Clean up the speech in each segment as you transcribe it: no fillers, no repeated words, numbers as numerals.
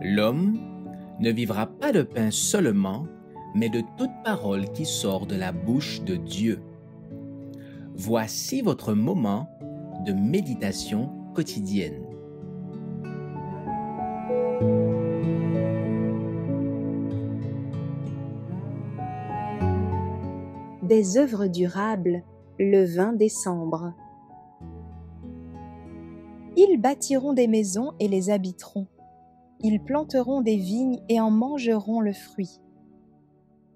L'homme ne vivra pas de pain seulement, mais de toute parole qui sort de la bouche de Dieu. Voici votre moment de méditation quotidienne. Des œuvres durables, le 20 décembre. Ils bâtiront des maisons et les habiteront. Ils planteront des vignes et en mangeront le fruit.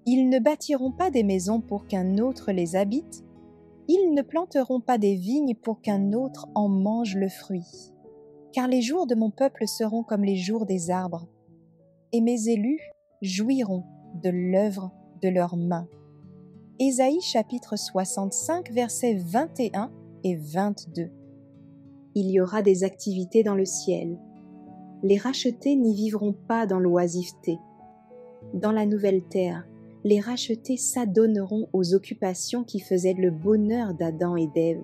Ils ne bâtiront pas des maisons pour qu'un autre les habite. Ils ne planteront pas des vignes pour qu'un autre en mange le fruit. Car les jours de mon peuple seront comme les jours des arbres, et mes élus jouiront de l'œuvre de leurs mains. Ésaïe chapitre 65, versets 21 et 22. Il y aura des activités dans le ciel. Les rachetés n'y vivront pas dans l'oisiveté. Dans la nouvelle terre, les rachetés s'adonneront aux occupations qui faisaient le bonheur d'Adam et d'Ève.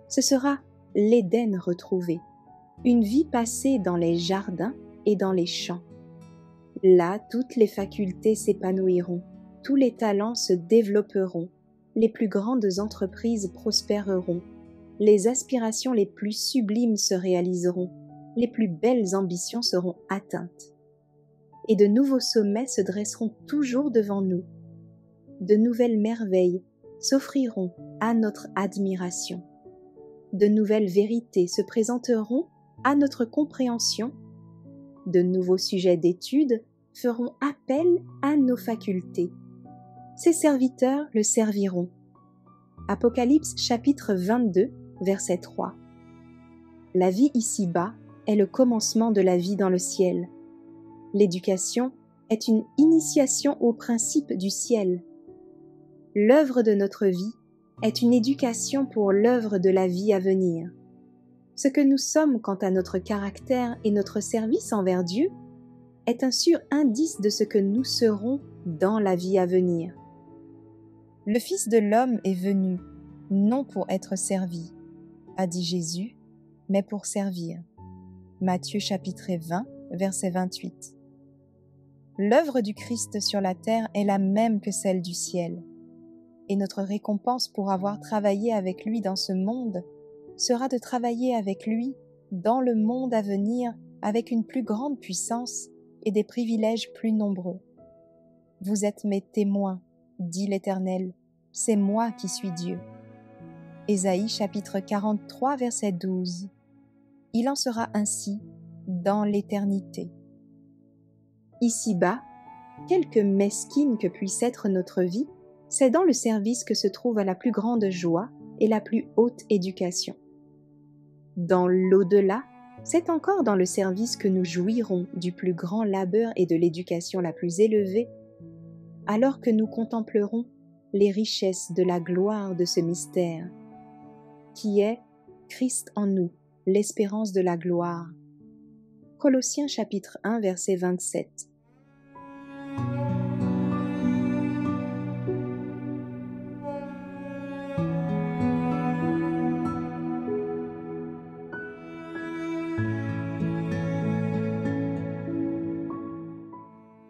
Ce sera l'Éden retrouvé, une vie passée dans les jardins et dans les champs. Là, toutes les facultés s'épanouiront. Tous les talents se développeront, les plus grandes entreprises prospéreront, les aspirations les plus sublimes se réaliseront, les plus belles ambitions seront atteintes. Et de nouveaux sommets se dresseront toujours devant nous. De nouvelles merveilles s'offriront à notre admiration. De nouvelles vérités se présenteront à notre compréhension. De nouveaux sujets d'étude feront appel à nos facultés. Ses serviteurs le serviront. Apocalypse chapitre 22, verset 3. La vie ici-bas est le commencement de la vie dans le ciel. L'éducation est une initiation aux principes du ciel. L'œuvre de notre vie est une éducation pour l'œuvre de la vie à venir. Ce que nous sommes quant à notre caractère et notre service envers Dieu est un sûr indice de ce que nous serons dans la vie à venir. Le Fils de l'homme est venu, non pour être servi, a dit Jésus, mais pour servir. Matthieu chapitre 20, verset 28. L'œuvre du Christ sur la terre est la même que celle du ciel, et notre récompense pour avoir travaillé avec lui dans ce monde sera de travailler avec lui dans le monde à venir avec une plus grande puissance et des privilèges plus nombreux. Vous êtes mes témoins, dit l'Éternel, c'est moi qui suis Dieu. Ésaïe chapitre 43, verset 12. Il en sera ainsi dans l'éternité. Ici-bas, quelque mesquine que puisse être notre vie, c'est dans le service que se trouve la plus grande joie et la plus haute éducation. Dans l'au-delà, c'est encore dans le service que nous jouirons du plus grand labeur et de l'éducation la plus élevée, alors que nous contemplerons les richesses de la gloire de ce mystère, qui est Christ en nous, l'espérance de la gloire. Colossiens chapitre 1, verset 27.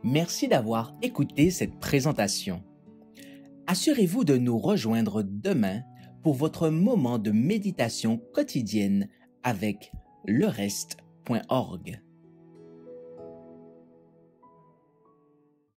Merci d'avoir écouté cette présentation. Assurez-vous de nous rejoindre demain pour votre moment de méditation quotidienne avec lereste.org.